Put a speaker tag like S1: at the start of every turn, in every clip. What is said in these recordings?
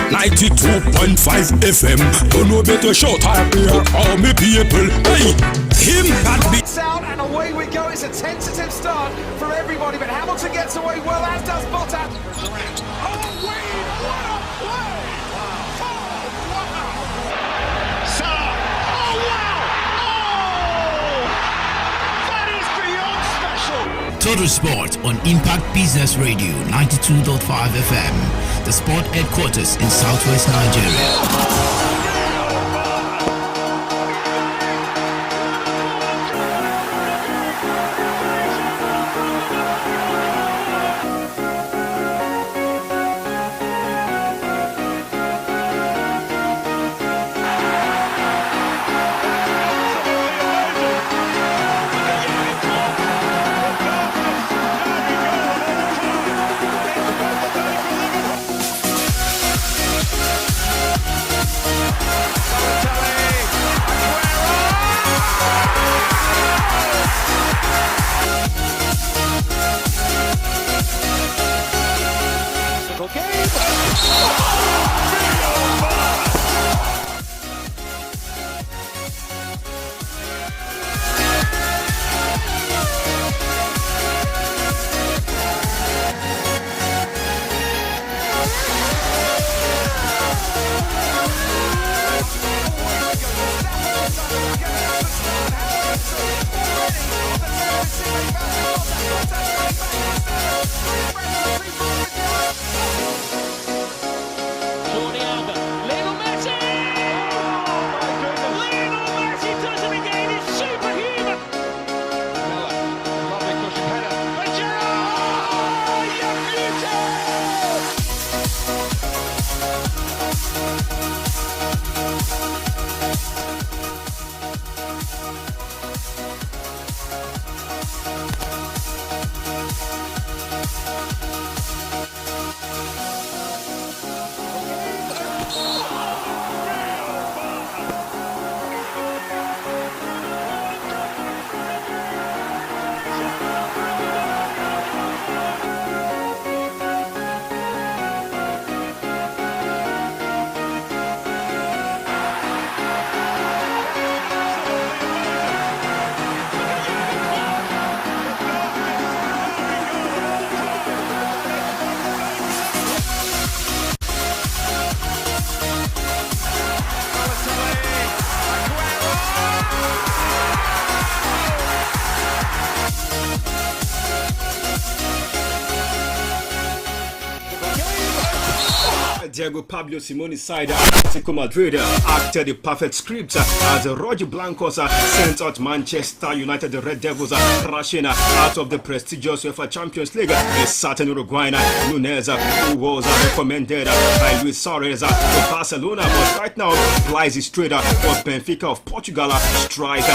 S1: 92.5 FM. Don't know better shout out here, all me people. Hey, him that be
S2: out and away we go. It's a tentative start from everybody, but Hamilton gets away well, as does Bottas. Oh, wait, what a play! Wow. Oh, wow! Salah! Oh, wow! Oh! That is beyond special!
S3: Total Sport on Impact Business Radio 92.5 FM, the sport headquarters in Southwest Nigeria.
S4: Diego Pablo Simone's side, Atletico Madrid, acted the perfect script as Roger Blancos sent out Manchester United, the Red Devils, rushing out of the prestigious UEFA Champions League. A certain Uruguayan Nunez, who was recommended by Luis Suarez to Barcelona, but right now flies his straight for Benfica of Portugal striker.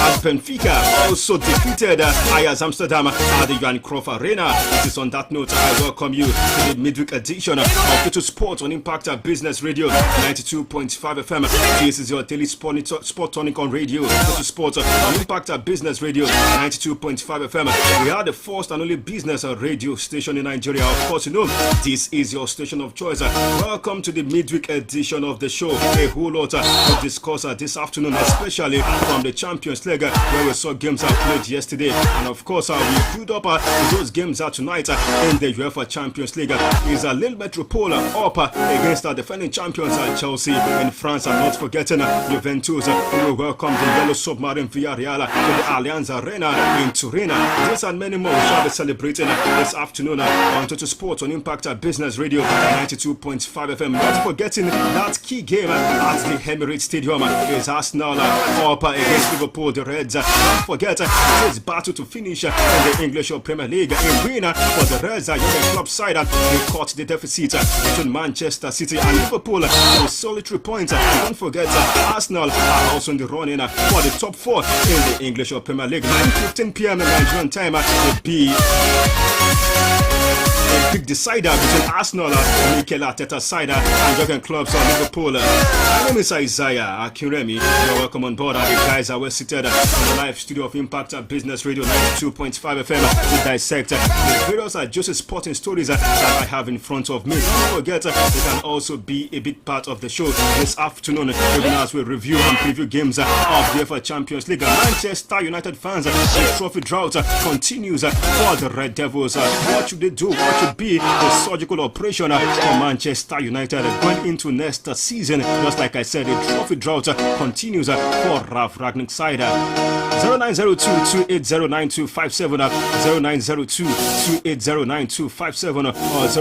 S4: As Benfica also defeated Ajax Amsterdam at the Johan Cruyff Arena. It is on that note I welcome you to the midweek edition of Total Sport on Impact Business Radio 92.5 FM. This is your daily sport tonic on radio. Total Sport on Impact Business Radio 92.5 FM. We are the first and only business radio station in Nigeria. Of course, you know this is your station of choice. Welcome to the midweek edition of the show. A whole lot to discuss this afternoon, especially from the Champions League, where we saw games played yesterday, and of course we build up those games tonight in the UEFA Champions League. Is a Lille Metropole up against the defending champions Chelsea in France, and not forgetting Juventus, who will welcome the Yellow Submarine Villarreal to the Allianz Arena in Turin. This and many more we shall be celebrating this afternoon on Total Sport on Impact Business Radio 92.5 FM. Not forgetting that key game at the Emirates Stadium is Arsenal up against Liverpool, the Reds. Don't forget this battle to finish in the English Premier League. A winner for the Reds, Jurgen Klopp's side. They caught the deficit between Manchester City and Liverpool to a solid 3 points. Don't forget Arsenal are also in the running for the top 4 in the English Premier League. 9:15 p.m. Nigerian time. The B a big decider between Arsenal, Mikel Arteta's side, and Jurgen Klopp's Liverpool. My name is Isaiah Akinremi. You're welcome on board. The guys are well seated on the live studio of Impact Business Radio 92.5 FM to dissect the various Joseph sporting stories that I have in front of me. Don't forget, you can also be a big part of the show this afternoon, even as we review and preview games of the UEFA Champions League. Manchester United fans, the trophy drought continues for the Red Devils. What should they do? What should be the surgical operation for Manchester United going into next season? Just like I said, the trophy drought continues for Ralph Ragnick's side. 0902-2809-257, 0902-2809-257, or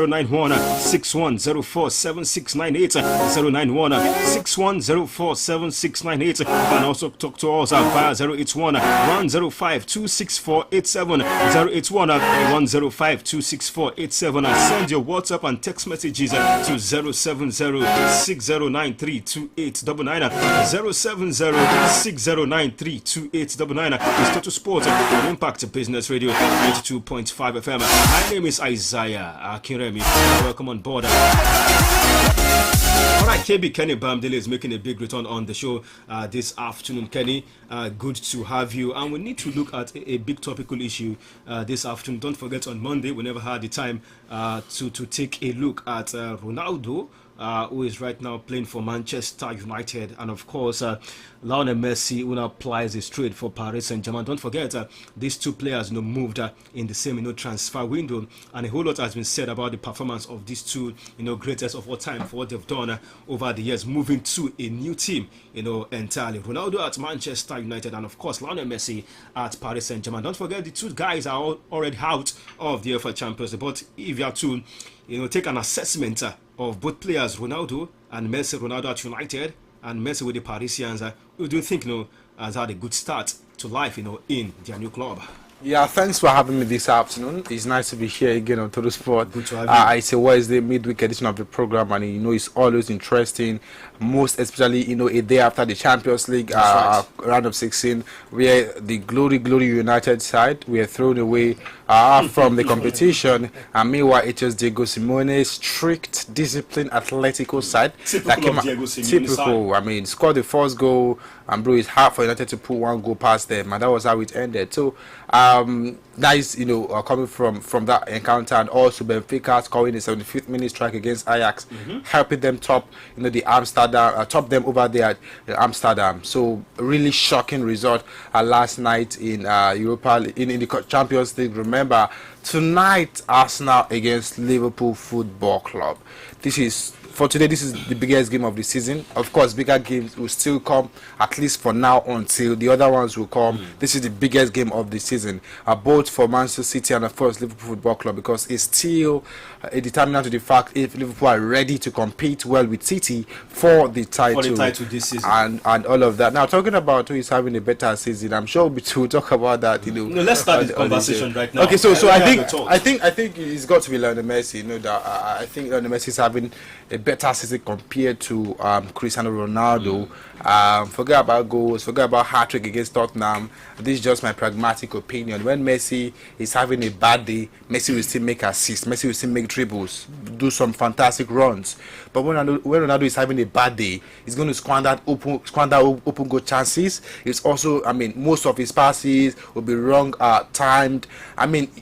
S4: 091-6104-7698, 091-6104-7698. You can also talk to us via 081-105-26487, 081-105-26487, and send your WhatsApp and text messages to 070-6093-2899, 070-6093-2899. It's Total Sports on Impact Business Radio 92.5 FM. My name is Isaiah Akinremi. Welcome on board. Alright, KB Kenny Bamdele is making a big return on the show this afternoon. Kenny, good to have you. And we need to look at a big topical issue this afternoon. Don't forget, on Monday, we never had the time to take a look at Ronaldo, who is right now playing for Manchester United, and of course Lionel Messi, who now plies his trade for Paris Saint-Germain. Don't forget, these two players moved in the same transfer window, and a whole lot has been said about the performance of these two greatest of all time for what they've done over the years, moving to a new team entirely. Ronaldo at Manchester United, and of course Lionel Messi at Paris Saint-Germain. Don't forget, the two guys are already out of the UEFA Champions League, but if you have to take an assessment of both players, Ronaldo and Messi, Ronaldo at United and Messi with the Parisians, who do you think has had a good start to life in their new club?
S5: Yeah, thanks for having me this afternoon. It's nice to be here again on Total Sport.
S4: Good to have you.
S5: It's a Wednesday midweek edition of the program, and it's always interesting, most especially a day after the Champions League round of 16, where the glory United side were thrown away from the competition, and meanwhile it was Diego Simeone's strict, disciplined Atletico side that came typical. I mean, scored the first goal, and bro, it's hard for United to put one goal past them, and that was how it ended. So that is coming from that encounter, and also Benfica scoring a 75th minute strike against Ajax, helping them top the Amsterdam, top them over there at Amsterdam. So really shocking result last night in Europa in the Champions League. Remember, tonight Arsenal against Liverpool Football Club. For today, this is the biggest game of the season. Of course, bigger games will still come, at least for now, until the other ones will come. This is the biggest game of the season, both for Manchester City and, of course, Liverpool Football Club, because it's still a determinant to the fact if Liverpool are ready to compete well with City for the title,
S4: this season,
S5: and all of that. Now, talking about who is having a better season, I'm sure we'll talk about that.
S4: No, let's start the conversation right now.
S5: Okay, so I think it's got to be Lionel Messi. I think Lionel Messi is having a better season compared to Cristiano Ronaldo. Forget about goals, forget about hat-trick against Tottenham. This is just my pragmatic opinion. When Messi is having a bad day, Messi will still make assists, Messi will still make dribbles, do some fantastic runs. But when Ronaldo is having a bad day, he's going to squander open goal chances. It's also, most of his passes will be wrong timed.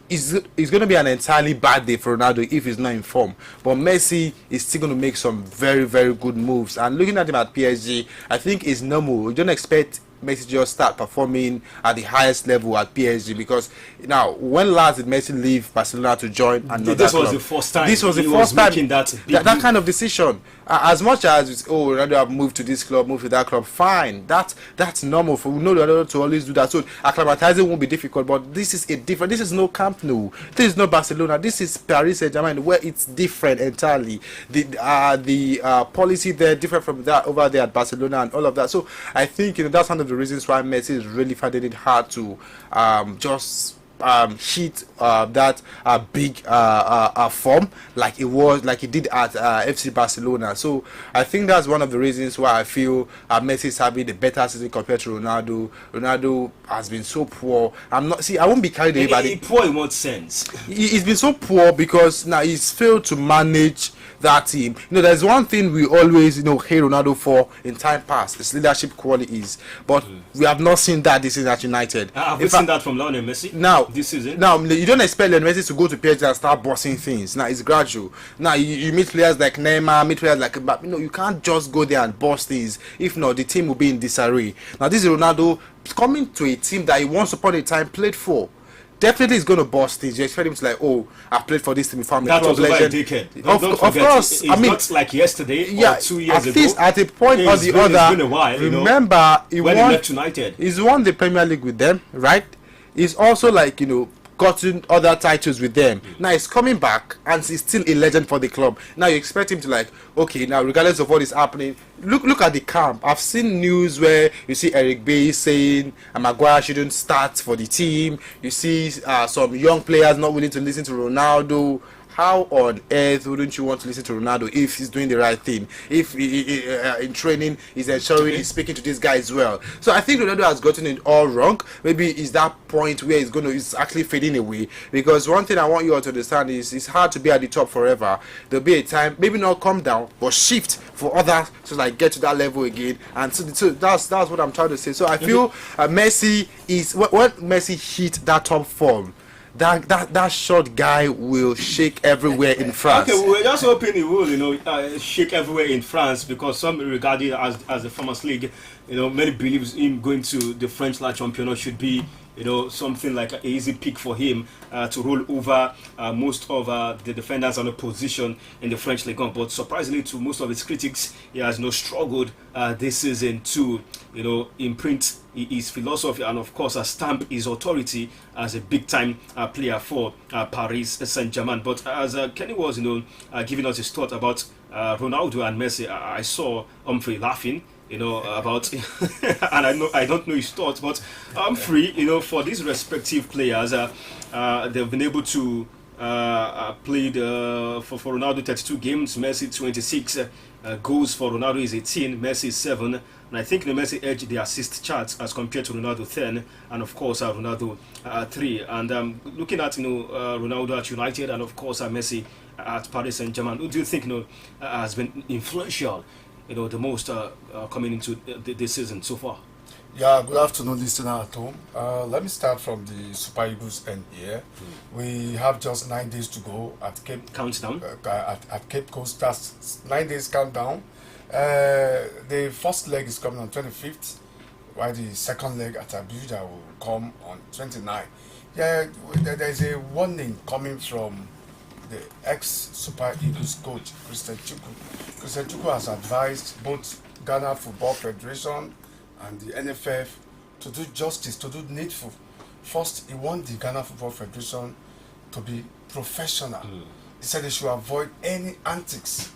S5: It's going to be an entirely bad day for Ronaldo if he's not in form. But Messi is still going to make some very, very good moves. And looking at him at PSG, I think it's normal. You don't expect Messi just start performing at the highest level at PSG, because now, when last did Messi leave Barcelona to join another
S4: This was
S5: club?
S4: the first time.
S5: This was the first time that kind of decision. As much as Ronaldo have moved to this club, moved to that club, fine. That's normal. We know Ronaldo to always do that. So acclimatizing won't be difficult. But this is This is no Camp Nou. This is no Barcelona. This is Paris Saint-Germain, where it's different entirely. The policy there different from that over there at Barcelona and all of that. So I think that's one of the reasons why Messi is really finding it hard to just hit that big form like he did at FC Barcelona. So I think that's one of the reasons why I feel Messi is having a better season compared to Ronaldo. Ronaldo has been so poor. I won't be carried away by the
S4: poor in what sense?
S5: He's been so poor because now he's failed to manage that team. There's one thing we always hate Ronaldo for in time past, his leadership qualities, but we have not seen that this season at United.
S4: Have we seen that from Lionel Messi this season?
S5: Now you don't expect Lionel Messi to go to PSG and start bossing things. Now it's gradual. Now you meet players like Neymar, meet players like Mbappe. You can't just go there and boss things. If not, the team will be in disarray. Now this is Ronaldo coming to a team that he once upon a time played for. Definitely is going to boss things. You expect him to I played for this team before.
S4: That was over a decade. Don't
S5: of course.
S4: It's not like yesterday or 2 years ago.
S5: At least at a point or the other.
S4: It's been a while.
S5: Remember, he
S4: left United.
S5: He's won the Premier League with them, right? He's also gotten other titles with them. Now he's coming back and he's still a legend for the club. Now you expect him to okay, now regardless of what is happening, look at the camp. I've seen news where you see Eric Bailly saying Maguire shouldn't start for the team. You see some young players not willing to listen to Ronaldo. How on earth wouldn't you want to listen to Ronaldo if he's doing the right thing? If he, in training he's ensuring he's speaking to this guy as well. So I think Ronaldo has gotten it all wrong. Maybe it's that point where it's actually fading away. Because one thing I want you all to understand is it's hard to be at the top forever. There'll be a time, maybe not come down, but shift for others to get to that level again. And so that's what I'm trying to say. So I feel Messi is when Messi hit that top form. That short guy will shake everywhere in France.
S4: Okay, we're just hoping he will, shake everywhere in France, because some regard it as the Farmers League. Many believe him going to the French La Championnat should be, something like an easy pick for him to roll over most of the defenders on the position in the French Ligue 1. But surprisingly to most of his critics, he has struggled this season to, imprint his philosophy and of course stamp his authority as a big-time player for Paris Saint-Germain. But as Kenny was, giving us his thought about Ronaldo and Messi, I saw Humphrey laughing. About and I don't know his thoughts, but Humphrey, for these respective players, they've been able to played for Ronaldo 32 games, Messi 26 goals for Ronaldo is 18, Messi is 7, and I think the Messi edged the assist charts as compared to Ronaldo 10, and of course Ronaldo 3. And looking at Ronaldo at United, and of course Messi at Paris Saint-Germain, who do you think has been influential, the most coming into this season so far?
S6: Yeah, good afternoon, listener at home. Let me start from the Super Eagles end here. We have just 9 days to go at Cape
S4: Countdown.
S6: At Cape Coast. That's 9 days countdown. The first leg is coming on 25th, while the second leg at Abuja will come on 29th. Yeah, there's a warning coming from the ex-Super Eagles coach, Christian Chukwu. Christian Chukwu has advised both Ghana Football Federation and the NFF to do justice, to do needful. First, he wants the Ghana Football Federation to be professional. He said they should avoid any antics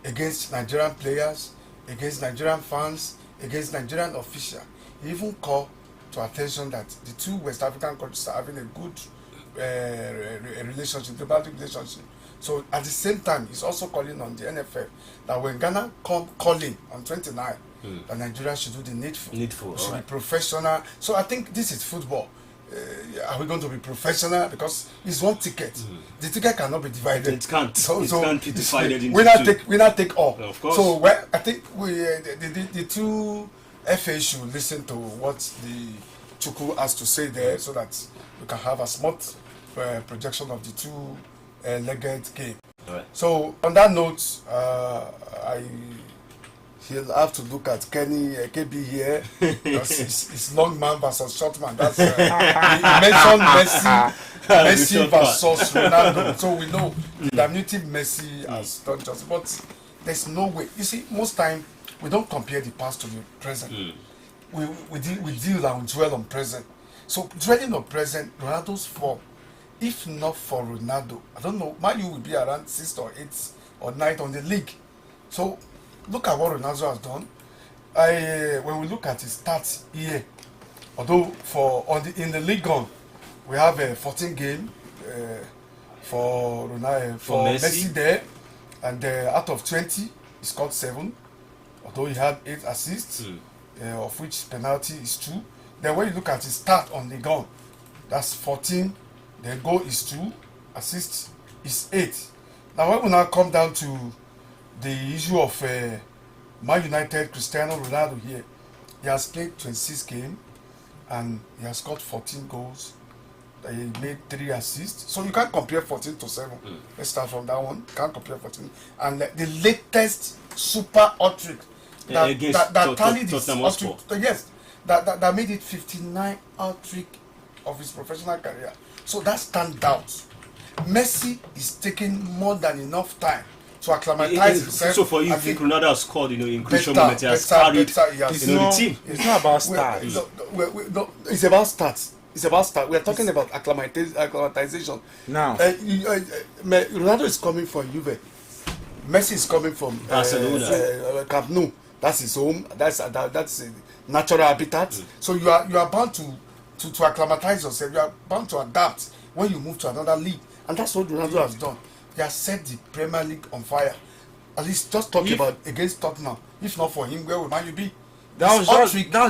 S6: against Nigerian players, against Nigerian fans, against Nigerian officials. He even called to attention that the two West African countries are having a good relationship, diplomatic relationship. So at the same time, he's also calling on the NFF that when Ghana come calling on 29, that Nigeria should do the needful. Should be professional. So I think this is football. Are we going to be professional? Because it's one ticket. The ticket cannot be divided.
S4: It can't. It can't be divided into
S6: we not take all.
S4: Of course.
S6: So I think the two FA should listen to what the Chukwu has to say there, so that we can have a smart projection of the two-legged game.
S4: Right.
S6: So on that note, he'll have to look at Kenny KB here, because it's long man versus short man. That's he mentioned Messi versus Ronaldo. So we know the diminutive Messi has done just, but there's no way. You see, most time we don't compare the past to the present. We deal and dwell on present. So dwelling on present, Ronaldo's form, if not for Ronaldo, I don't know, Man U will be around 6th or 8th or 9th on the league. So look at what Ronaldo has done. When we look at his stats here, although in the league on, we have a 14 game for Ronaldo, for Messi there, and out of 20, he scored 7, although he had 8 assists, of which penalty is 2. Then when you look at his start on the gun, that's 14. Then goal is 2, assist is 8. Now when we now come down to the issue of Man United, Cristiano Ronaldo here, he has played 26 games and he has scored 14 goals. He made 3 assists. So you can't compare 14 to 7. Let's start from that one. Can't compare 14. And the latest super hat-trick that tallied this hat-trick, yes, that made it 59 hat-trick of his professional career. So that stands out. Messi is taking more than enough time to acclimatize himself.
S4: So for you, think Ronaldo has scored, in crucial moments, he has carried, the team.
S5: It's not about stats.
S6: It's about stats. It's about stats. We are talking about acclimatization.
S5: Now,
S6: Ronaldo is coming from Juve. Messi is coming from
S4: Barcelona.
S6: Camp Nou. That's his home. That's a natural habitat. So you are bound to acclimatize yourself. You are bound to adapt when you move to another league, and that's what Ronaldo has done. He has set the Premier League on fire. At least just talk about against Tottenham. If not for him, where would Man U be?
S5: That was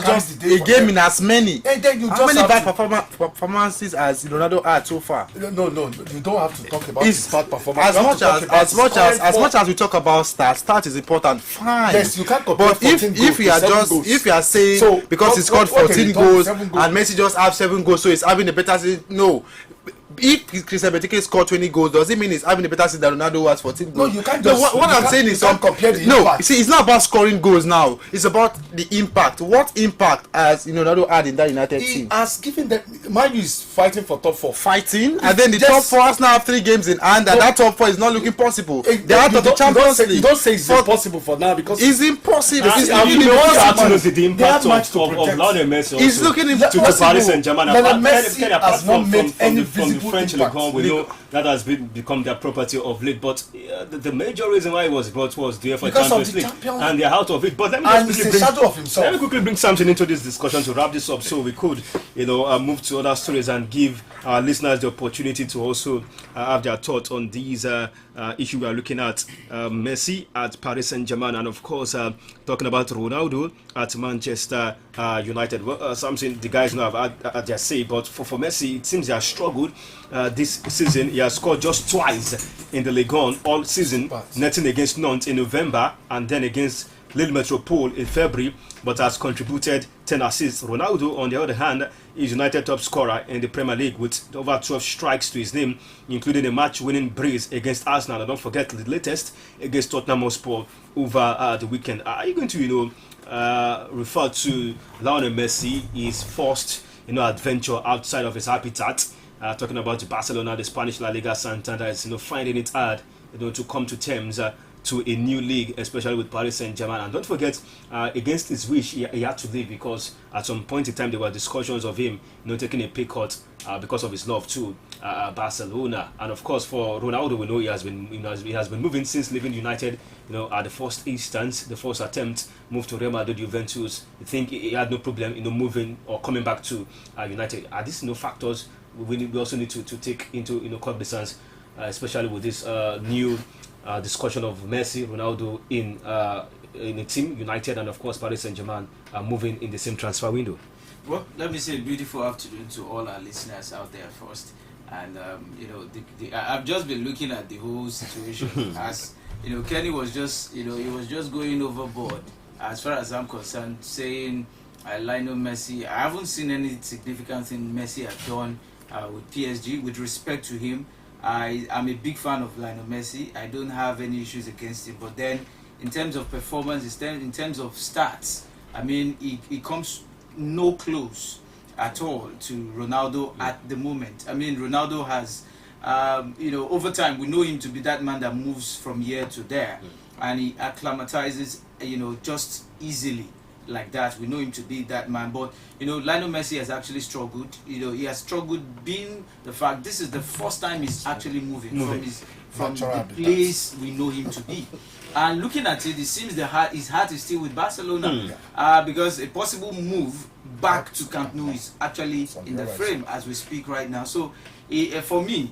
S5: just a game in as many. How many bad performances has Ronaldo had so far?
S6: No, you don't have to talk about his bad performance.
S5: As much as we talk about stats is important. Fine.
S6: Yes, you can't compare.
S5: But if you are saying so, because he scored 14 goals and Messi just have 7 goals, so he's having a better season, no. If Christian Benteke scored 20 goals, does it mean he's having a better season than Ronaldo has 14 goals?
S6: No, you can't just...
S5: what I'm saying is...
S6: compare the
S5: impact.
S6: No,
S5: see, it's not about scoring goals now. It's about the impact. What impact has Ronaldo had in that United team?
S6: He has given them... Man U is fighting for top 4.
S5: Fighting? And then the top 4 has now have 3 games in hand, and that top 4 is not looking possible. They're out of the Champions League.
S6: You don't say it's impossible for now because...
S5: It's impossible.
S4: It's impossible. The impact of Lionel Messi also.
S5: He's looking into
S4: the Paris Saint-Germain.
S6: Messi has not made any visible
S4: French
S6: impact.
S4: That has become their property of late, but the major reason why it was brought was the UEFA Champions League, and they're out of it. But let me quickly bring something into this discussion to wrap this up, so we could, move to other stories and give our listeners the opportunity to also have their thoughts on these issues we are looking at. Messi at Paris Saint-Germain, and of course talking about Ronaldo at Manchester United. Well, something the guys now have had their say, but for Messi, it seems he has struggled this season. He has scored just twice in the Ligue 1 all season, netting against Nantes in November and then against Lille Metropole in February, but has contributed 10 assists. Ronaldo, on the other hand, is United top scorer in the Premier League with over 12 strikes to his name, including a match-winning brace against Arsenal. And don't forget the latest against Tottenham Hotspur over the weekend. Are you going to, refer to Lionel Messi, his first, adventure outside of his habitat? Talking about Barcelona, the Spanish La Liga Santander is, finding it hard, to come to terms to a new league, especially with Paris Saint-Germain. And don't forget, against his wish, he had to leave because at some point in time there were discussions of him, taking a pay cut because of his love to Barcelona. And of course, for Ronaldo, we know he has been moving since leaving United. At the first instance, the first attempt, moved to Real Madrid, Juventus. I think he had no problem, moving or coming back to United. Are these factors we also need to take into cognizance, especially with this new discussion of Messi, Ronaldo in a team, United, and of course Paris Saint-Germain moving in the same transfer window?
S7: Well, let me say a beautiful afternoon to all our listeners out there first. And I've just been looking at the whole situation as Kenny was just he was just going overboard as far as I'm concerned, saying Lionel Messi. I haven't seen any significant thing Messi has done with PSG. With respect to him, I'm a big fan of Lionel Messi. I don't have any issues against him. But then, in terms of performance, in terms of stats, I mean, he comes no close at all to Ronaldo at the moment. I mean, Ronaldo has, over time, we know him to be that man that moves from here to there. And he acclimatizes, just easily like that. We know him to be that man. But, Lionel Messi has actually struggled. He has struggled being the fact this is the first time he's actually moving. from
S6: Natural
S7: the
S6: habitat.
S7: place we know him to be. And looking at it, it seems his heart is still with Barcelona because a possible move back to Camp Nou is actually in the frame as we speak right now. So for me,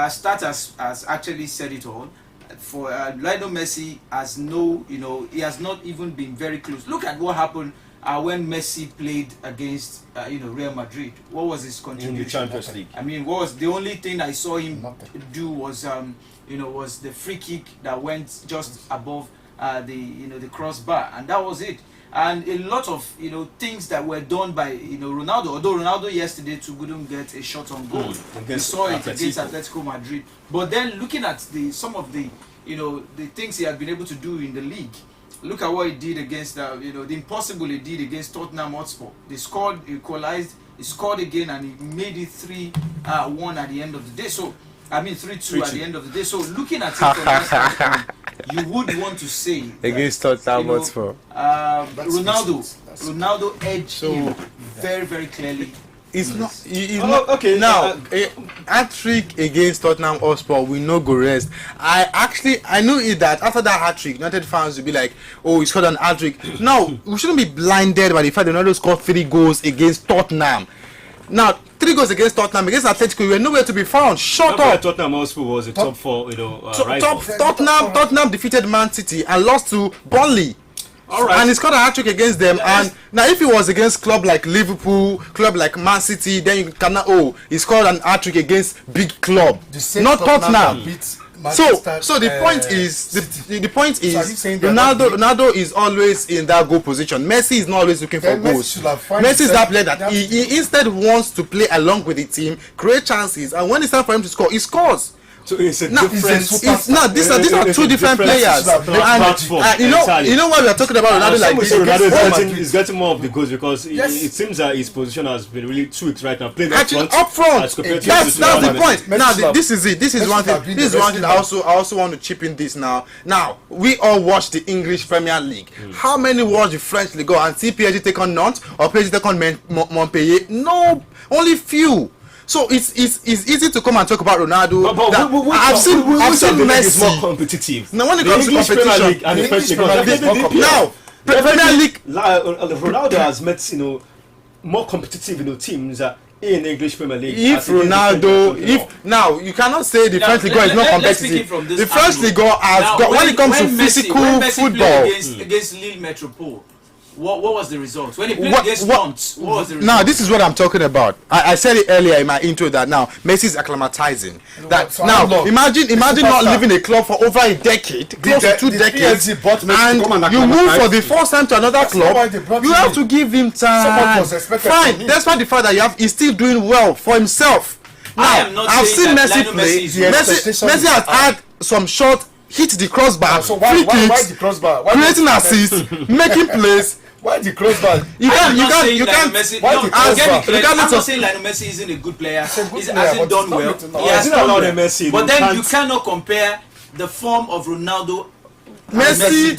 S7: Stat has actually said it all. For Lionel Messi has he has not even been very close. Look at what happened when Messi played against Real Madrid. What was his contribution
S4: in the Champions League?
S7: I mean, what was the only thing I saw him do was was the free kick that went just above the crossbar, and that was it. And a lot of things that were done by Ronaldo. Although Ronaldo yesterday too couldn't get a shot on goal, we saw it against Atletico Madrid. But then looking at some of the the things he had been able to do in the league. Look at what he did against the impossible he did against Tottenham Hotspur. They scored, equalized, he scored again, and he made it 3-1 at the end of the day. So I mean 3-2 at the end of the day. So looking at it from that standpoint, you would want to say
S5: against Tottenham Hotspur.
S7: Ronaldo edged him very, very clearly.
S5: It's not. Okay. Now, a hat-trick against Tottenham Hotspur, we no go rest. I knew it that after that hat-trick, United fans will be like, "Oh, he scored an hat-trick." Now, we shouldn't be blinded by the fact that Ronaldo scored 3 goals against Tottenham. Now, 3 goals against Tottenham, against Atletico, you were nowhere to be found. Shut up.
S4: Tottenham Hotspur was a top 4, rival.
S5: Tottenham defeated Man City and lost to Burnley.
S4: All right.
S5: And he scored a hat-trick against them. And now, if it was against club like Liverpool, club like Man City, then you cannot. Oh, he scored an hat-trick against big club, not Tottenham. So the point is, the point is, Ronaldo is always in that goal position. Messi is not always looking for goals. Messi is that player that he instead wants to play along with the team, create chances, and when it's time for him to score, he scores.
S4: So it's a different.
S5: These are 2 different players. And you know why we are talking about Ronaldo like this?
S4: Ronaldo is getting more of the goals because it seems that his position has been really tweaked right now. Playing up front. That's
S5: the point. Now this is it. This is one thing. This is one thing. I also want to chip in this now. Now we all watch the English Premier League. How many watch the French League and see PSG take on Nantes or PSG take on Montpellier? No, only few. So it's easy to come and talk about Ronaldo. I've seen Messi
S4: more competitive.
S5: Now when it comes to competition,
S4: and the French League,
S5: now Premier League,
S4: Ronaldo has met more competitive teams in English Premier League.
S5: If now you cannot say the French League is not competitive. The French League has got when it comes to physical football
S7: against Lille Metropole. What was the result? When he played against Nantes, what was the result?
S5: Now, this is what I'm talking about. I said it earlier in my intro that now Messi is acclimatizing. Imagine not leaving a club for over a decade, close to 2 decades, and you move for the first time to another club. You have to give him time. Fine, despite the fact that he's still doing well for himself. Now, I've seen Messi play. Messi has had some short hit the crossbar, free kicks, creating assists, making plays.
S6: Why the crossbar?
S7: I'm not saying Lionel Messi isn't a good player. He hasn't done well. He has done well. But then you cannot compare the form of Ronaldo.
S5: Messi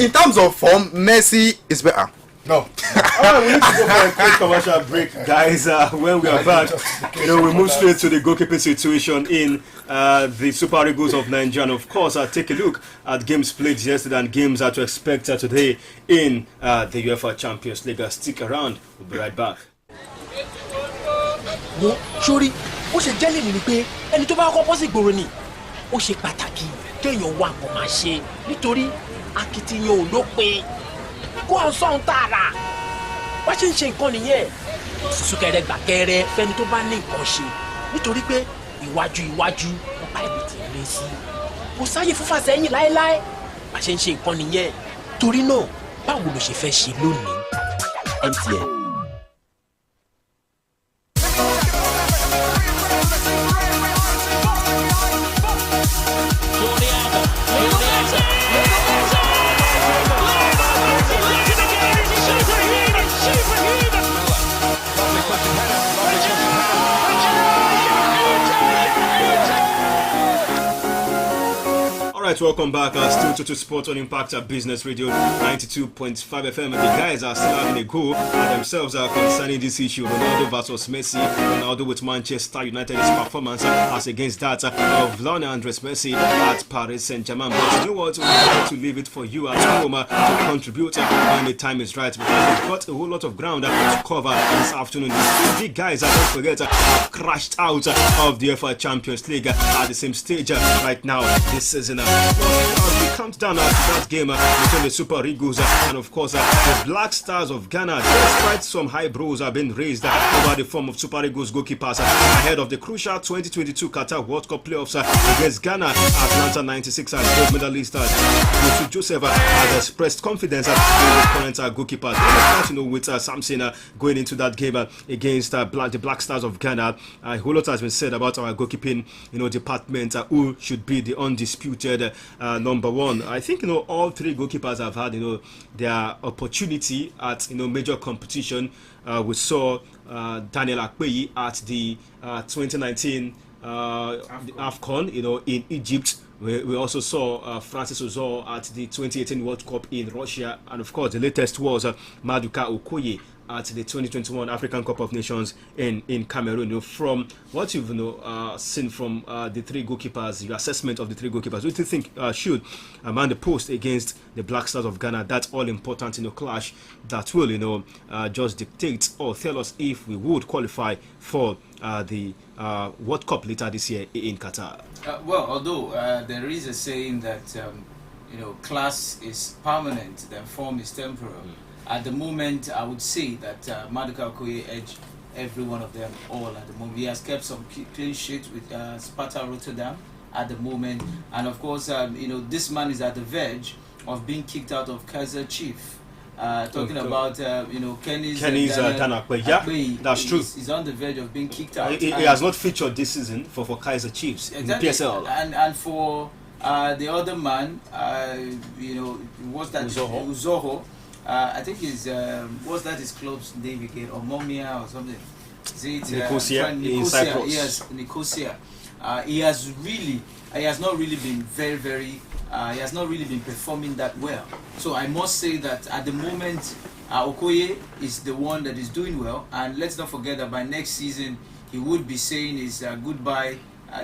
S5: in terms of form, Messi is better.
S6: No.
S4: Alright, we need to go for a quick commercial break, guys. When we are back, we move straight to the goalkeeping situation in the Super Eagles of Nigeria. And of course, take a look at games played yesterday and games that to expect today in the UEFA Champions League. Stick around, we'll be right back.
S8: Sori, ó ṣe jẹ́ lèmi ni pé ẹni tó bá kọ́ bọ́sì gbòòrò ni ó ṣe pàtàkì kéèyàn wá nǹkan máa ṣe nítorí akitiyan ò lópin. Kó àwọn sọ̀hún tààrà wá ṣe ń ṣe nǹkan nìyẹn súnkẹrẹ gbàkẹrẹ fẹ́ni tó bá ní nǹkan ṣe nítorí pé iwájú ọ̀pá ibi tí ń lé sí kò sáyè fúnfà sẹ́yìn láéláé wá ṣe ń ṣe nǹkan nìyẹn torí náà báwo ló ṣe fẹ́ ṣe lónìí MTN.
S4: Alright, welcome back. Still to Sport on Impact at Business Radio 92.5 FM. The guys are still having a go at themselves concerning this issue. Ronaldo versus Messi. Ronaldo with Manchester United's performance as against that of Lionel Andres Messi at Paris Saint-Germain. But you know what? We're going to leave it for you at home to contribute when the time is right, because we've got a whole lot of ground to cover this afternoon. The big guys, don't forget, have crashed out of the UEFA Champions League at the same stage right now this season. We count down to that game between the Super Eagles and of course the Black Stars of Ghana, despite some high brows have been raised over the form of Super Eagles goalkeepers ahead of the crucial 2022 Qatar World Cup playoffs against Ghana. Atlanta 96 and gold medalist Joseph has expressed confidence in the current goalkeepers. With Samson going into that game against the Black Stars of Ghana. A whole lot has been said about our goalkeeping department, who should be the undisputed number one. I think all three goalkeepers have had their opportunity at major competition. We saw Daniel Akpeyi at the 2019 AFCON in Egypt. We also saw Francis Ozor at the 2018 World Cup in Russia, and of course the latest was Maduka Okoye at the 2021 African Cup of Nations in Cameroon. From what you've seen from the three goalkeepers, your assessment of the three goalkeepers, what do you think should man the post against the Black Stars of Ghana? That all important clash that will just dictate or tell us if we would qualify for the World Cup later this year in Qatar.
S7: Well, although there is a saying that class is permanent, then form is temporal. At the moment, I would say that Maduka Okoye edged every one of them all at the moment. He has kept some clean sheet with Sparta Rotterdam at the moment, and of course, this man is at the verge of being kicked out of Kaizer Chiefs. Talking about Kenny's
S4: Dana Akpeyi. Yeah, that's true.
S7: He's on the verge of being kicked out.
S4: He has not featured this season for Kaizer Chiefs
S7: exactly.
S4: in PSL.
S7: And for the other man, what's that? Uzoho. I think what's that his club's name again? Or Momia or something? Is it
S4: Nicosia in Cyprus?
S7: Yes, Nicosia. He has not really been he has not really been performing that well. So I must say that at the moment, Okoye is the one that is doing well, and let's not forget that by next season he would be saying his goodbye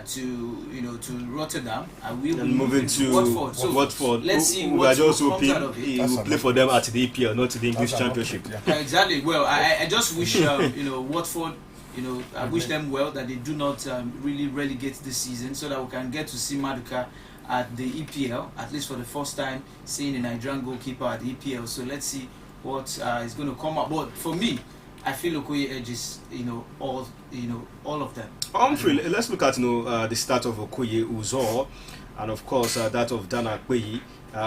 S7: to Rotterdam, and we will move into Watford. So
S4: Watford.
S7: Let's see
S4: we
S7: what
S4: are just
S7: comes out of it.
S4: He will play for them at the EPL, not the English Championship.
S7: Exactly. Well, I just wish Watford. I wish them well, that they do not really relegate this season, so that we can get to see Maduka at the EPL, at least for the first time, seeing a Nigerian goalkeeper at the EPL. So let's see what is going to come up. But for me, I feel Okoye edges, all of them.
S4: Humphrey, let's look at the start of Okoye, Uzor, and of course that of Dana Akpeyi.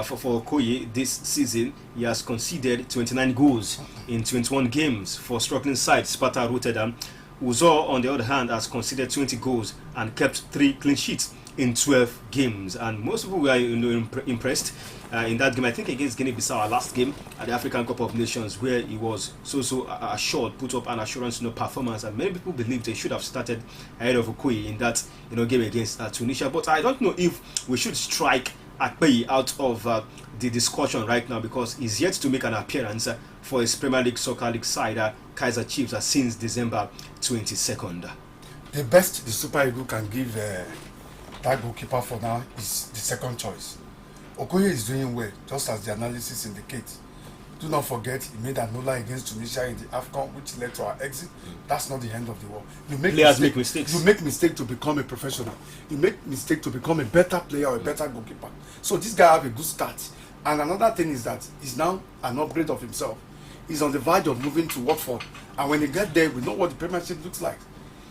S4: For Okoye this season, he has conceded 29 goals in 21 games for struggling side Sparta Rotterdam. Uzor, on the other hand, has conceded 20 goals and kept 3 clean sheets in 12 games, and most people were impressed in that game. I think against Guinea-Bissau, our last game at the African Cup of Nations, where he was so assured, put up an assurance performance, and many people believe they should have started ahead of Okoye in that game against Tunisia. But I don't know if we should strike Akpeyi out of the discussion right now, because he's yet to make an appearance for his Premier League Soccer League side, Kaizer Chiefs, since December 22nd.
S6: The best the Super Eagles can give that goalkeeper for now is the second choice. Okoye is doing well, just as the analysis indicates. Do not forget, he made an Anola against Tunisia in the AFCON, which led to our exit. That's not the end of the world.
S4: Players make mistakes.
S6: You make mistake to become a professional. You make mistake to become a better player or a better goalkeeper. So this guy have a good start. And another thing is that he's now an upgrade of himself. He's on the verge of moving to Watford. And when he get there, we know what the Premiership looks like.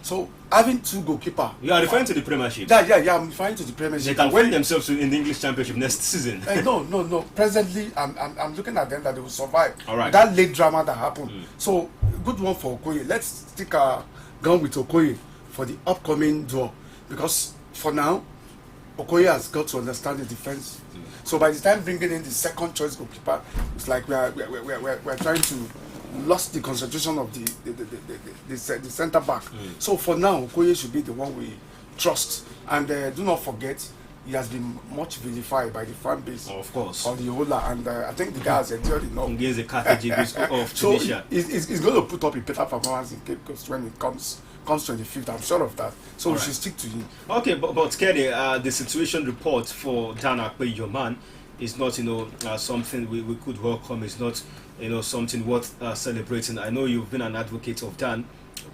S6: So having 2 goalkeepers.
S4: You are referring to the Premiership?
S6: Yeah, I'm referring to the Premiership.
S4: They can find themselves in the English Championship next season.
S6: No. Presently, I'm looking at them that they will survive.
S4: All right.
S6: That late drama that happened. So good one for Okoye. Let's stick our gun with Okoye for the upcoming draw, because for now, Okoye has got to understand the defense. So by the time bringing in the second choice goalkeeper, it's like we're trying to lost the concentration of the centre back. So for now, Okoye should be the one we trust. And do not forget, he has been much vilified by the fan base
S4: of course,
S6: of the Ola, and I think the guy has endured enough.
S4: Against the Carthage of Tunisia.
S6: So he's going to put up a better performance in Cape Coast when it comes 25th. I'm sure of that. So we should stick to him.
S4: Okay, but Kenny, the situation report for Dan Akpeyi, your man, is not something we could welcome. It's not something worth celebrating. I know you've been an advocate of Dan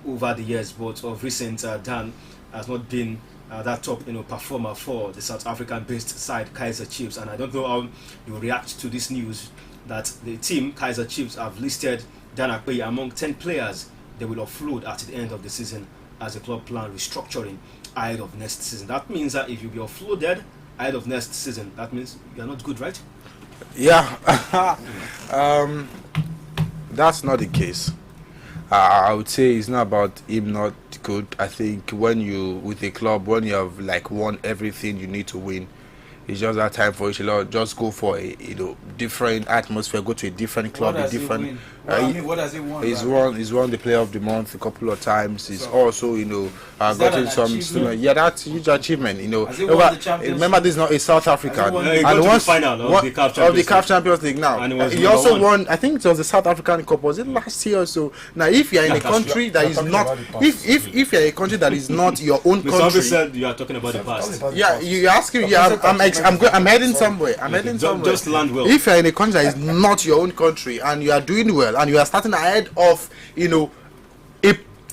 S4: over the years, but of recent, Dan has not been that top performer for the South African based side Kaizer Chiefs, and I don't know how you react to this news that the team Kaizer Chiefs have listed Dan Akpeyi among 10 players they will offload at the end of the season as the club plan restructuring ahead of next season. That means that if you be offloaded ahead of next season, that means you're not good, right?
S5: Yeah. That's not the case. I would say it's not about him not good. I think when you with a club, when you have like won everything you need to win, it's just that time for you just go for a different atmosphere, go to a different club, a different.
S7: What does he want?
S5: He's won the Player of the Month a couple of times. He's also gotten some. Yeah, that's a huge achievement.
S7: Has he won the Champions
S5: remember, this is not a South African.
S4: And once the final of the CAF
S5: Champions League now.
S4: And
S5: he also won. I think it was the South African Cup. Was it last year or so? Now, if you're in a country that is not, if you're a country that is not your own country,
S4: said you are talking about the past.
S5: Yeah, you're asking. Yeah, I'm heading somewhere. I'm heading somewhere.
S4: Just land well.
S5: If you're in a country that is not your own country and you are doing well and you are starting ahead of a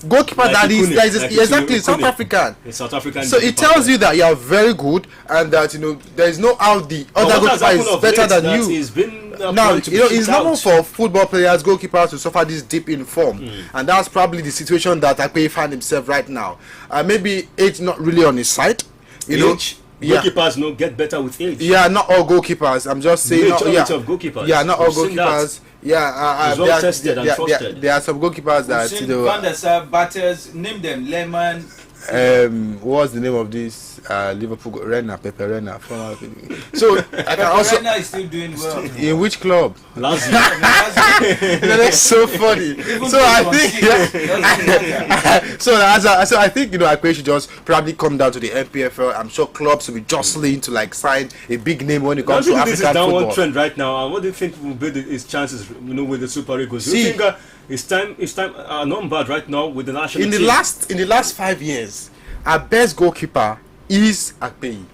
S5: goalkeeper
S4: like
S5: that is exactly South African.
S4: South African.
S5: So it tells you that you are very good and that there is no how the other goalkeeper is better than you. Now it's normal for football players, goalkeepers to suffer this dip in form, and that's probably the situation that Akpeyi found himself right now. Maybe age not really on his side.
S4: Goalkeepers get better with age.
S5: Yeah, not all goalkeepers. I'm just saying.
S4: Of goalkeepers.
S5: Yeah, not all goalkeepers. Yeah,
S4: well tested and trusted.
S5: There are some goalkeepers that
S7: Van der Sar, Batters, name them. Lehmann.
S5: What's the name of this Liverpool Pepe Reina? So I can also.
S7: Reina is still doing well.
S5: In which club?
S4: Lazio.
S5: That's so funny. So I think. So I think Akpeyi should just probably come down to the NPFL. I'm sure clubs will be jostling to sign a big name when it comes to African football.
S4: This is downward trend right now. And what do you think will be his chances? With the Super Eagles? Do you think it's time? Not bad right now with the national team.
S5: In the last 5 years, our best goalkeeper is Akpeyi.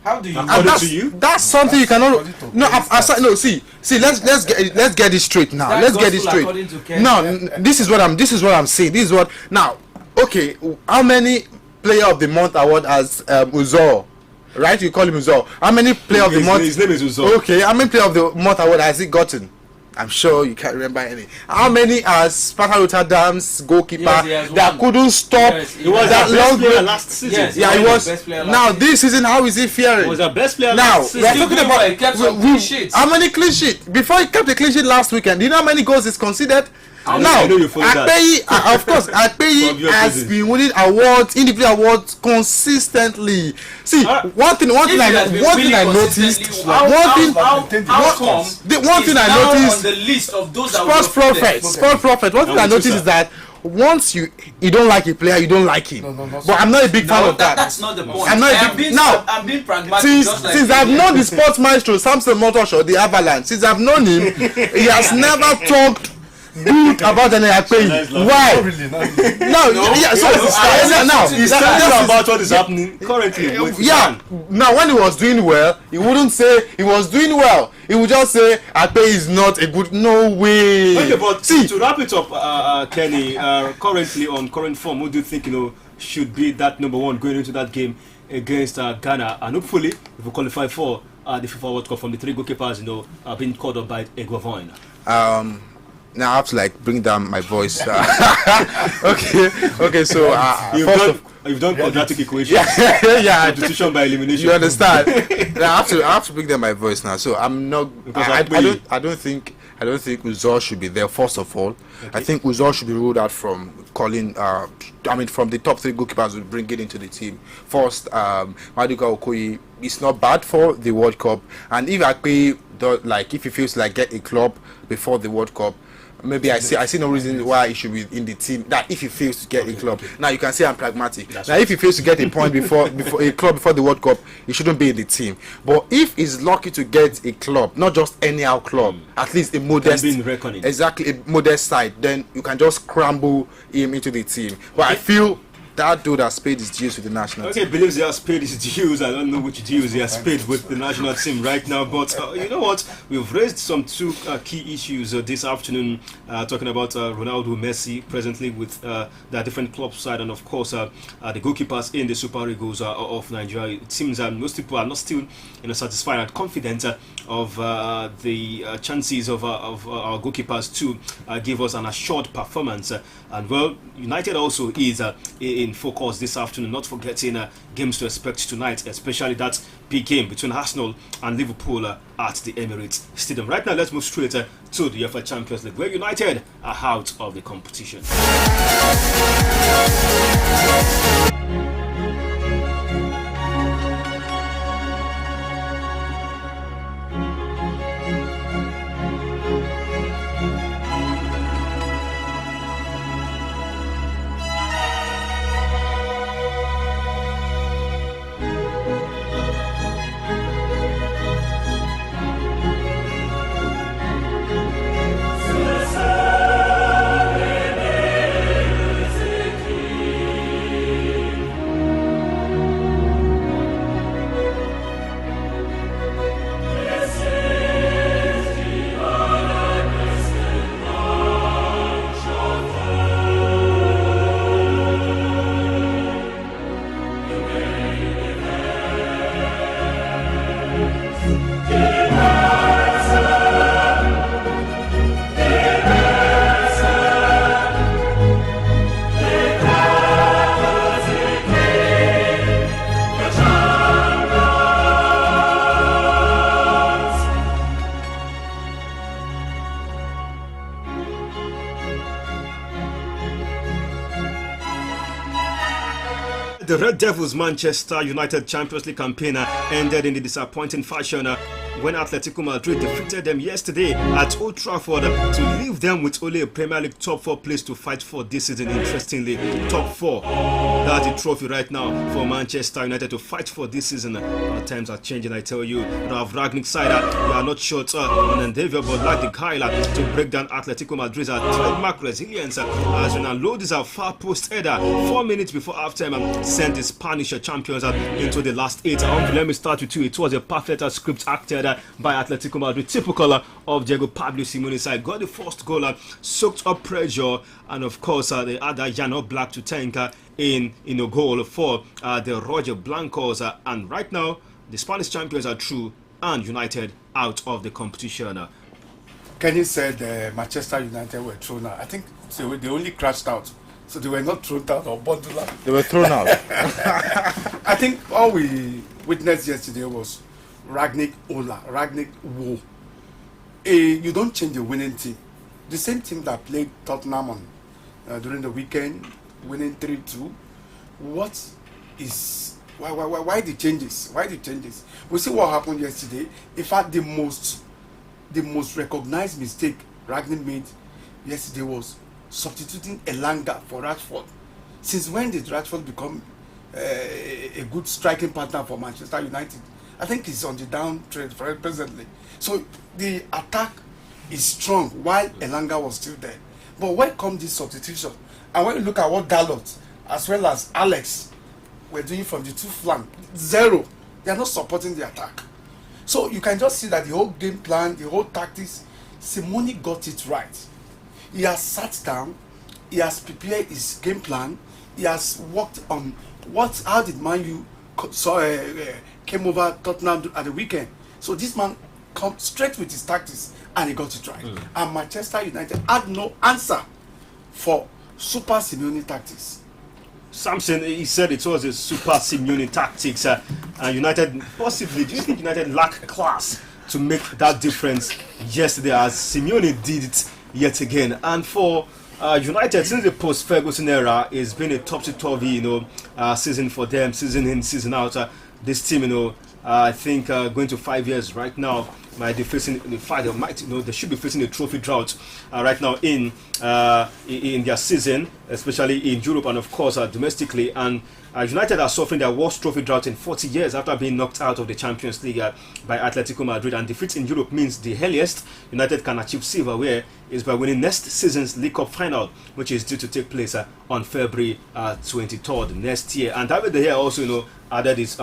S7: How do you?
S4: To you?
S5: That's something you cannot. See. Let's get this straight now. Let's get this straight. No, this is what I'm saying. This is what now. Okay, how many Player of the Month award has Uzor? Right, you call him Uzor. How many Player of the Month?
S4: His name is Uzor.
S5: Okay, how many Player of the Month award has he gotten? I'm sure you can't remember any. How many has Sparta Rotterdam's goalkeeper that couldn't stop?
S4: He was that long player last season.
S7: Yes,
S5: he was. Now this season, how is he faring?
S4: He was the best player
S5: now
S4: last season.
S5: we are talking about
S7: clean sheets.
S5: How many clean sheets? Before he kept a clean sheet last weekend, do you know how many goals he's conceded? Now, Akpeyi, of course, Akpeyi has been winning awards, individual awards consistently. See, one thing I noticed. One thing I noticed.
S7: On the list of those
S5: Sports prophet. One thing I noticed is that once you don't like a player, you don't like him. But I'm not a big fan of that.
S7: That's not the point.
S5: I'm
S7: being pragmatic.
S5: Since I've known the sports maestro Samson Motosho, the Avalanche, since I've known him, he has never talked good about an Akpeyi. Why?
S4: He's talking about what is happening currently.
S5: Now when he was doing well, he wouldn't say he was doing well. He would just say Akpeyi is not a good. No way.
S4: Okay, but to wrap it up, Kenny, currently on current form, who do you think should be that number one going into that game against Ghana, and hopefully if we qualify for the FIFA World Cup from the three goalkeepers, being called up by Eguavoin?
S5: Now I have to bring down my voice. Okay. So
S4: you've done quadratic equations.
S5: Yeah.
S4: Substitution by elimination.
S5: You understand? Now I have to bring down my voice now. So I'm not. I don't think Uzor should be there. First of all, I think Uzor should be ruled out from calling. From the top three goalkeepers we bring it into the team. First, Maduka Okoye is not bad for the World Cup, and if Akpeyi if he feels like get a club before the World Cup, maybe I see no reason why he should be in the team. That if he fails to get a club, now you can say I'm pragmatic. If he fails to get a point before a club before the World Cup, he shouldn't be in the team. But if he's lucky to get a club, not just anyhow club, at least a modest, exactly, a modest side, then you can just scramble him into the team. But I feel that dude has paid his dues with the national team.
S4: Okay, believes he has paid his dues. I don't know which dues he has paid with the national team right now. But you know what? We've raised some two key issues this afternoon, talking about Ronaldo, Messi, presently with their different club side, and of course the goalkeepers in the Super Eagles of Nigeria. It seems that most people are not still satisfied and confident of the chances of our goalkeepers to give us an assured performance. And well, United also is in focus this afternoon, not forgetting games to expect tonight, especially that big game between Arsenal and Liverpool at the Emirates Stadium. Right now, let's move straight to the UEFA Champions League, where United are out of the competition. The Red Devils' Manchester United Champions League campaign ended in the disappointing fashion when Atletico Madrid defeated them yesterday at Old Trafford to leave them with only a Premier League top 4 place to fight for this season. Interestingly, top 4. That's the trophy right now for Manchester United to fight for this season. Our times are changing, I tell you. Ralf Rangnick's side, they are not short on endeavor, but like the guy to break down Atletico Madrid's trademark resilience as Renan Lodi's far post header 4 minutes before halftime sent the Spanish champions into the last 8. Let me start with you. It was a perfect script acted by Atletico Madrid, typical of Diego Pablo Simeone's side. Got the first goal, soaked up pressure, and of course they had Jan Oblak to tank in a goal for the Roger Blancos, and right now the Spanish champions are through and United out of the competition.
S6: Kenny said Manchester United were thrown out. I think they only crashed out. So they were not thrown out or bundled out.
S5: They were thrown out.
S6: I think all we witnessed yesterday was Rangnick Ola, Rangnick Wo. You don't change the winning team. The same team that played Tottenham during the weekend, winning 3-2. What is why the changes? Why the changes? We see what happened yesterday. In fact, the most recognized mistake Rangnick made yesterday was substituting Elanga for Rashford. Since when did Rashford become a good striking partner for Manchester United? I think he's on the downtrend presently. So the attack is strong while Elanga was still there. But when comes this substitution, and when you look at what Dalot as well as Alex were doing from the two flanks, zero. They are not supporting the attack. So you can just see that the whole game plan, the whole tactics, Simone got it right. He has sat down, he has prepared his game plan, he has worked on how did Man U came over Tottenham at the weekend. So this man come straight with his tactics and he got it right. And Manchester United had no answer for Super Simeone tactics.
S4: Samson, he said it was a Super Simeone tactics. United possibly, do you think United lack class to make that difference yesterday as Simeone did it yet again? And for United, since the post-Ferguson era, it's been a topsy-turvy, season for them, season in, season out. This team, I think going to 5 years right now, might be facing the fact they might, they should be facing a trophy drought right now in their season, especially in Europe and of course domestically. And United are suffering their worst trophy drought in 40 years after being knocked out of the Champions League by Atletico Madrid. And defeat in Europe means the earliest United can achieve silverware is by winning next season's League Cup final, which is due to take place on February 23rd next year. And David De Gea also, added his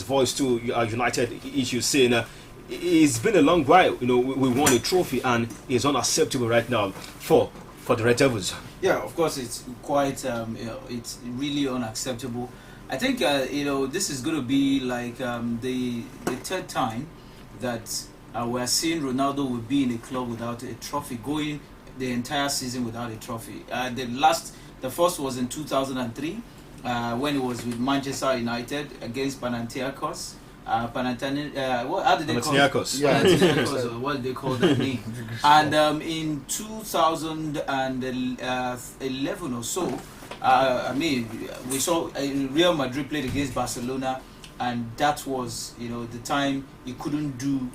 S4: voice to United issues, saying it's been a long while. We won a trophy, and it's unacceptable right now for the Red Devils.
S7: Yeah, of course, it's quite, it's really unacceptable. I think, this is going to be like the third time that we're seeing Ronaldo will be in a club without a trophy, going the entire season without a trophy. The first was in 2003 when he was with Manchester United against Panathinaikos. How did they call it? Panathinaikos, or what did they call that name? And in 2011 or so, we saw Real Madrid played against Barcelona, and that was, the time he couldn't do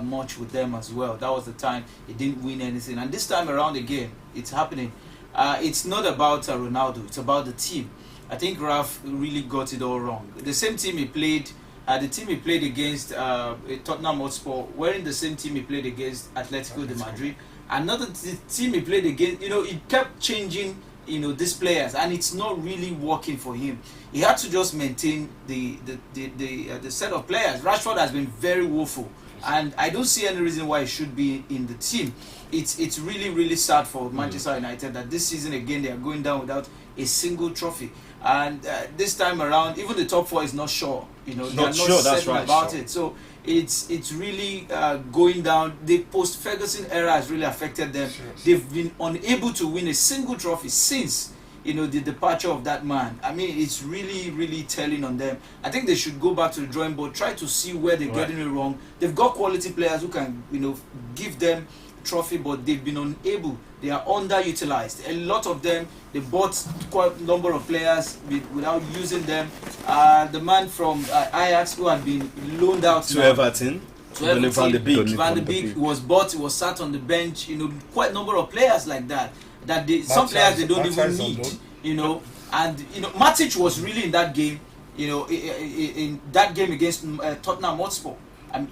S7: much with them as well. That was the time he didn't win anything. And this time around again, it's happening. It's not about Ronaldo, it's about the team. I think Raf really got it all wrong. The same team he played, the team he played against Tottenham Hotspur, wearing the same team he played against Atletico de Madrid. Another team he played against, he kept changing, these players, and it's not really working for him. He had to just maintain the set of players. Rashford has been very woeful, and I don't see any reason why he should be in the team. It's really, really sad for Manchester United that this season again they are going down without a single trophy. And this time around, even the top four is not sure. They're not
S4: sure,
S7: certain about it. So it's really going down. The post-Ferguson era has really affected them. They've been unable to win a single trophy since the departure of that man. I mean, it's really, really telling on them. I think they should go back to the drawing board, try to see where they're getting it wrong. They've got quality players who can give them trophy, but they've been unable. They are underutilized. A lot of them, they bought quite a number of players without using them. The man from Ajax who had been loaned out
S4: to Everton, Van de Beek
S7: was bought, he was sat on the bench. Quite a number of players like that. Some players they don't even need. And Matic was really in that game. In that game against Tottenham Hotspur. And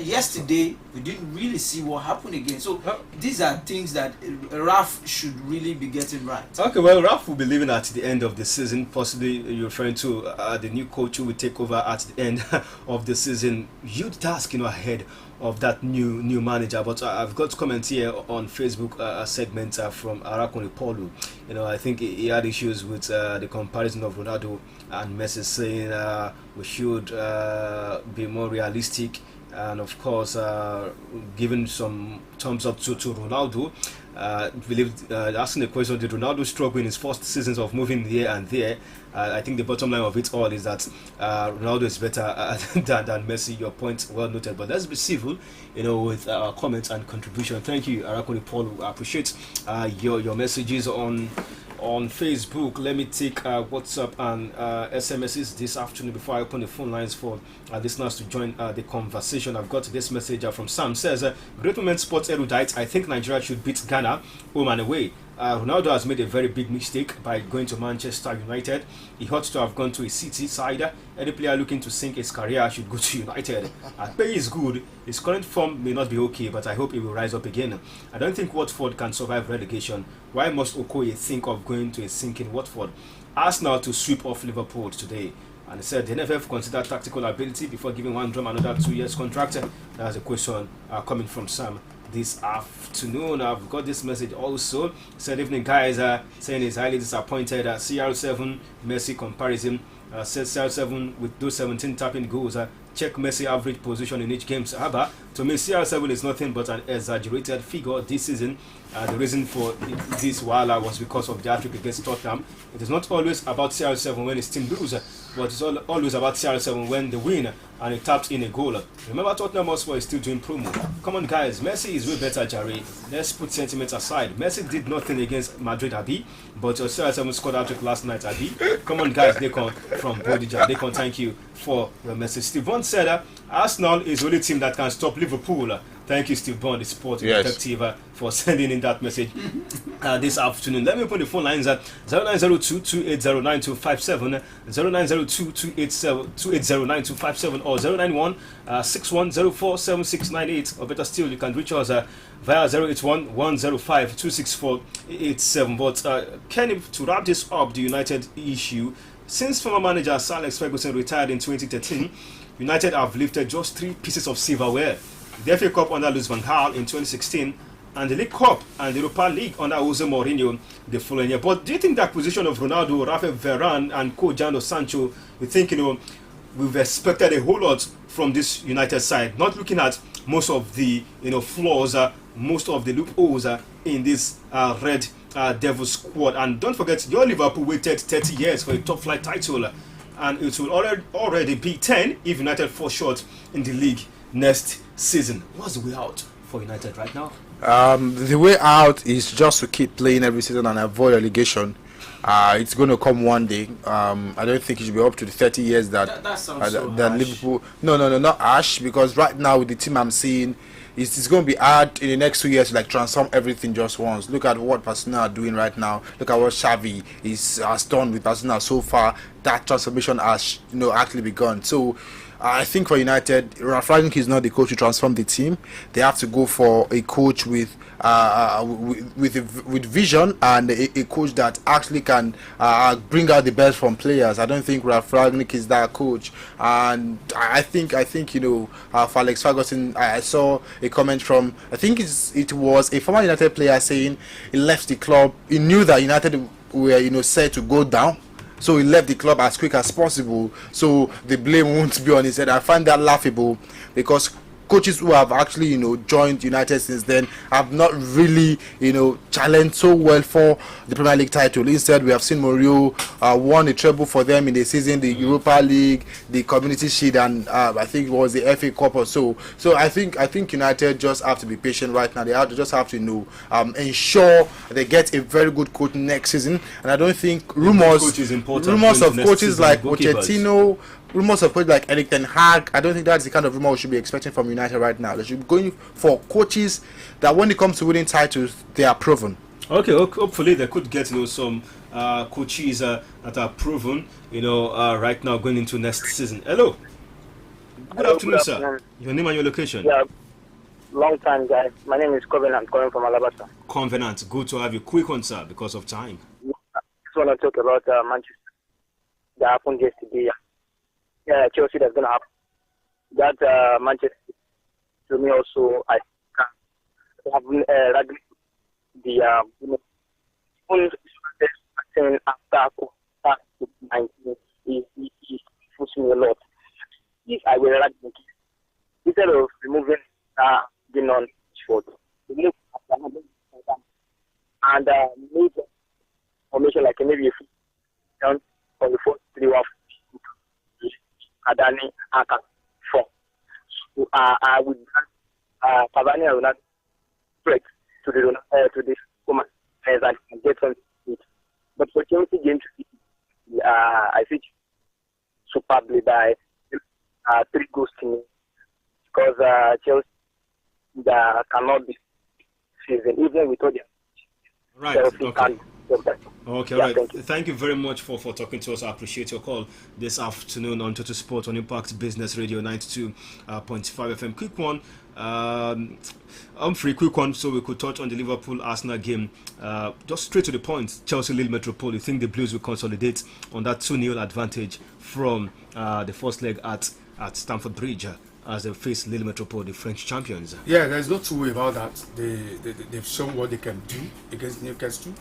S7: yesterday we didn't really see what happened again. So these are things that Raf should really be getting right.
S4: Okay, well, Raf will be leaving at the end of the season. Possibly you're referring to the new coach who will take over at the end of the season. Huge task, ahead of that new manager. But I've got comments here on Facebook, a segment from Arakuni Polu. I think he had issues with the comparison of Ronaldo and Messi, saying we should be more realistic, and of course giving some thumbs up to Ronaldo. Asking the question, did Ronaldo struggle in his first seasons of moving here and there? I think the bottom line of it all is that Ronaldo is better than Messi. Your point well noted, but let's be civil, with our comments and contribution. Thank you, Arakuni Paul. I appreciate your messages on Facebook. Let me take WhatsApp and SMSs this afternoon before I open the phone lines for listeners to join the conversation. I've got this message from Sam. Says, great moment sports erudite. I think Nigeria should beat Ghana home and away. Ronaldo has made a very big mistake by going to Manchester United. He ought to have gone to a City side. Any player looking to sink his career should go to United. Pay is good. His current form may not be okay, but I hope he will rise up again. I don't think Watford can survive relegation. Why must Okoye think of going to a sinking Watford? Arsenal to sweep off Liverpool today. And he said the NFF consider tactical ability before giving one drum another 2 years contract. That's a question coming from Sam this afternoon. I've got this message also. Said evening guys, saying he's highly disappointed at CR7 Messi comparison. Says CR7 with those 17 tapping goals. Check Messi average position in each game. However, to me CR7 is nothing but an exaggerated figure this season. The reason for this while was because of the hat-trick against Tottenham. It is not always about CR7 when his team loses. but it's always about CR7 when they win and he tapped in a goal. Remember, Tottenham Hotspur is still doing promo. Come on, guys, Messi is way better, Jerry. Let's put sentiments aside. Messi did nothing against Madrid, Abi, but CR7 scored out last night, Abi. Come on, guys, Dekon from Bodija. Dekon, thank you for your message. Steve Bond said Arsenal is the only team that can stop Liverpool. Thank you, Steve Bond, the sport detective, for sending in that message this afternoon. Let me open the phone lines at 0902-280-9257, 0902-280-9257, or 091-6104-7698. Or better still, you can reach us via 081-105-264-87. But Kenny, to wrap this up, the United issue, since former manager Sir Alex Ferguson retired in 2013, United have lifted just 3 pieces of silverware. The FA Cup under Louis van Gaal in 2016, and the League Cup and the Europa League under Jose Mourinho the following year. But do you think the acquisition of Ronaldo, Rafael Varane, and Jadon Sancho, we think, we've expected a whole lot from this United side, not looking at most of the flaws, most of the loopholes in this Red Devil squad? And don't forget, your Liverpool waited 30 years for a top flight title, and it will already be 10 if United fall short in the league next season. What's the way out for United right now?
S5: The way out is just to keep playing every season and avoid relegation. It's going to come one day. I don't think it should be up to the 30 years that Liverpool. No, not Ash. Because right now with the team I'm seeing, it's going to be hard in the next 2 years to transform everything just once. Look at what Barcelona are doing right now. Look at what Xavi has done with Barcelona so far. That transformation has actually begun. So I think for United, Ralph Rangnick is not the coach to transform the team. They have to go for a coach with vision and a coach that actually can bring out the best from players. I don't think Ralph Rangnick is that coach. And I think for Alex Ferguson, I saw a comment from, I think it was a former United player saying he left the club. He knew that United were set to go down. So he left the club as quick as possible, so the blame won't be on his head. I find that laughable because coaches who have actually joined United since then have not really challenged so well for the Premier League title. Instead, we have seen Mourinho won a treble for them in the season, the Europa League, the Community Shield, and I think it was the FA Cup or so. So I think United just have to be patient right now. They just have to ensure they get a very good coach next season. And I don't think rumors of coaches like Pochettino, rumors of coaches like Erik ten Hag, I don't think that's the kind of rumor we should be expecting from United right now. They should be going for coaches that when it comes to winning titles, they are proven.
S4: Okay, hopefully they could get some coaches that are proven, right now going into next season. Hello. Good afternoon, sir. Your name and your location?
S9: Yeah, long time, guys. My name is Covenant, calling from Alabama.
S4: Covenant, good to have you. Quick one, sir, because of time.
S9: I just want to talk about Manchester. That happened yesterday. Yeah, Chelsea, that's going to happen. That Manchester, to me also, I have the after COVID-19, he puts me a lot. If I were Ragnick, instead of removing being on short, remove and make formation like maybe a down on the 4-3-1. Adani Aka 4. So I would Cavani will not break to the woman and get on it. But for Chelsea game I think superbly by 3 goals to me because Chelsea cannot be season even with all the
S4: right.
S9: Chelsea
S4: Okay.
S9: Okay,
S4: right. Thank you very much for talking to us. I appreciate your call this afternoon on Total Sport on Impact Business Radio 92.5 FM. Quick one, quick one, so we could touch on the Liverpool-Arsenal game. Just straight to the point, Chelsea-Lille Metropole, you think the Blues will consolidate on that 2-0 advantage from the first leg at Stamford Bridge as they face Lille Metropole, the French champions?
S6: Yeah, there's no two way about that. They've shown what they can do against Newcastle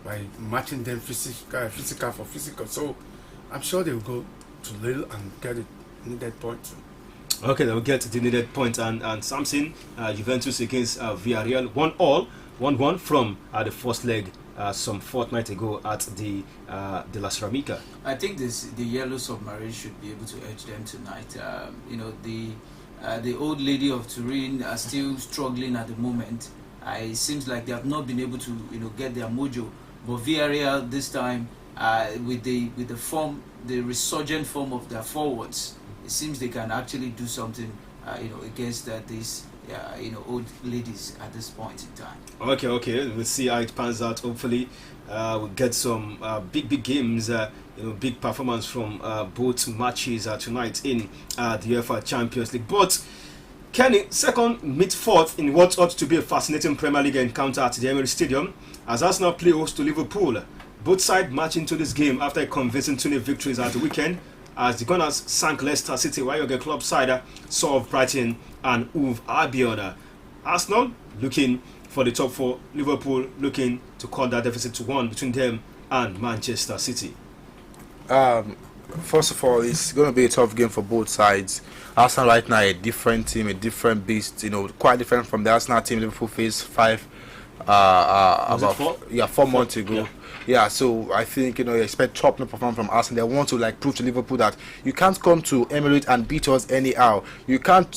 S6: by matching them physical for physical. So I'm sure they will go to Lille and get the needed point. Okay,
S4: they will get the needed point. And Samson, Juventus against Villarreal, 1-1. 1-1 from the first leg some fortnight ago at the La Ceramica.
S7: I think the Yellow Submarine should be able to edge them tonight. The old lady of Turin are still struggling at the moment. It seems like they have not been able to get their mojo. But Villarreal this time, with the form, the resurgent form of their forwards, it seems they can actually do something against these old ladies at this point in time.
S4: Okay, we'll see how it pans out. Hopefully we'll get some big games, big performance from both matches tonight in the UEFA Champions League. But Kenny, second meet fourth in what ought to be a fascinating Premier League encounter at the Emirates Stadium as Arsenal play host to Liverpool. Both sides march into this game after a convincing 2-0 victories at the weekend as the Gunners sank Leicester City while your club side saw Brighton and Hove Albion. Arsenal looking for the top 4, Liverpool looking to cut that deficit to 1 between them and Manchester City.
S5: First of all, it's going to be a tough game for both sides. Arsenal right now a different team, a different beast, quite different from the Arsenal team Liverpool faced 4 months ago. Yeah, so I think you expect top-notch performance from Arsenal. They want to prove to Liverpool that you can't come to Emirates and beat us anyhow. You can't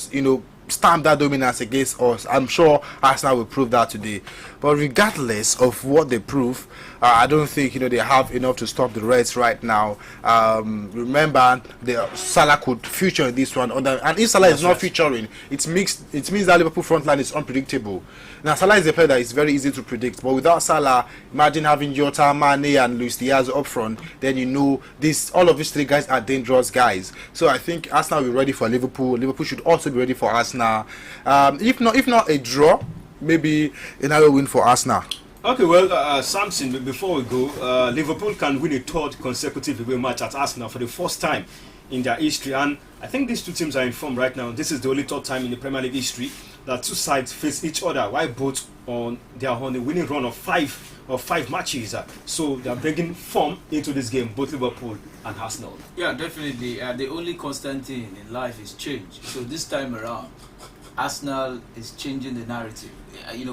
S5: stamp that dominance against us. I'm sure Arsenal will prove that today. But regardless of what they prove, I don't think they have enough to stop the Reds right now. Remember, Salah could feature in this one, and if Salah is not featuring, it means that Liverpool front line is unpredictable. Now Salah is a player that is very easy to predict, but without Salah, imagine having Jota, Mane, and Luis Diaz up front. Then all of these 3 guys are dangerous guys. So I think Arsenal will be ready for Liverpool. Liverpool should also be ready for Arsenal. If not a draw, maybe another win for Arsenal.
S4: Okay, well, Samson, before we go, Liverpool can win a 3rd consecutive away match at Arsenal for the first time in their history, and I think these 2 teams are in form right now. This is the only 3rd time in the Premier League history that 2 sides face each other, while both they are on a winning run of 5 matches. So they are bringing form into this game, both Liverpool and Arsenal. Yeah,
S7: definitely. The only constant thing in life is change. So this time around, Arsenal is changing the narrative.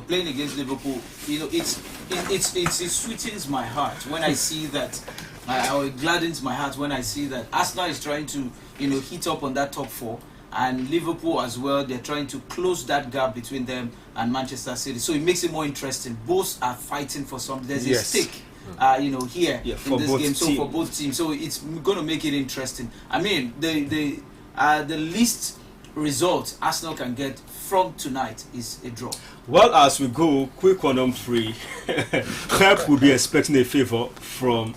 S7: Playing against Liverpool, it sweetens my heart when I see that. It gladdens my heart when I see that Arsenal is trying to, hit up on that top 4, and Liverpool as well. They're trying to close that gap between them and Manchester City. So it makes it more interesting. Both are fighting for something. There's a stake, here in this game. So for both teams, so it's going to make it interesting. I mean, the least result Arsenal can get from tonight is a draw.
S4: Well, as we go, quick one on 3. Pep will be expecting a favour from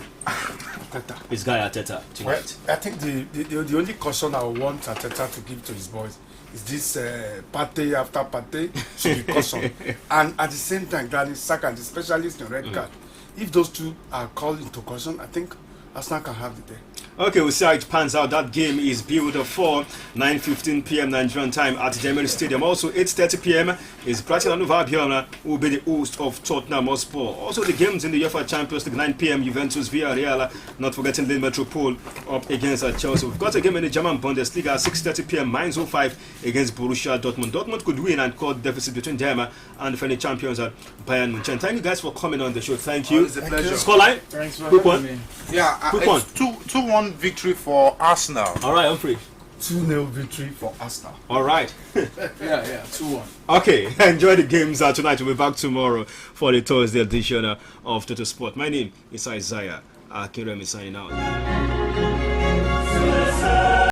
S4: his guy Arteta tonight.
S6: Well, I think the only caution I want Arteta to give to his boys is this party after party should be caution. And at the same time, Granit Xhaka, the specialist in red card, if those 2 are called into caution, I think Arsenal can have the day.
S4: Okay, we'll see how it pans out. That game is billed for 9:15 p.m. Nigerian time at the Emirates Stadium. Also, 8:30 p.m. is Brighton and Hove Albion, who will be the host of Tottenham Hotspur. Also, the games in the UEFA Champions League, 9 p.m. Juventus Villarreal, not forgetting Lille Metropole up against Chelsea. We've got a game in the German Bundesliga at 6:30 p.m. Mainz 05 against Borussia Dortmund. Dortmund could win and cut deficit between them and the defending champions at Bayern Munich. Thank you guys for coming on the show. Thank you.
S5: It's a pleasure.
S4: Scoreline?
S6: Thanks for
S4: quick
S6: having
S4: one.
S6: me.
S5: Yeah,
S4: quick one.
S5: 2-1 victory for Arsenal.
S4: All right, I'm free.
S6: 2-0 victory for Arsenal.
S4: All right.
S7: Yeah, 2-1.
S4: Okay, enjoy the games tonight. We'll be back tomorrow for the Thursday edition of Total Sport. My name is Isaiah Akiremi signing out.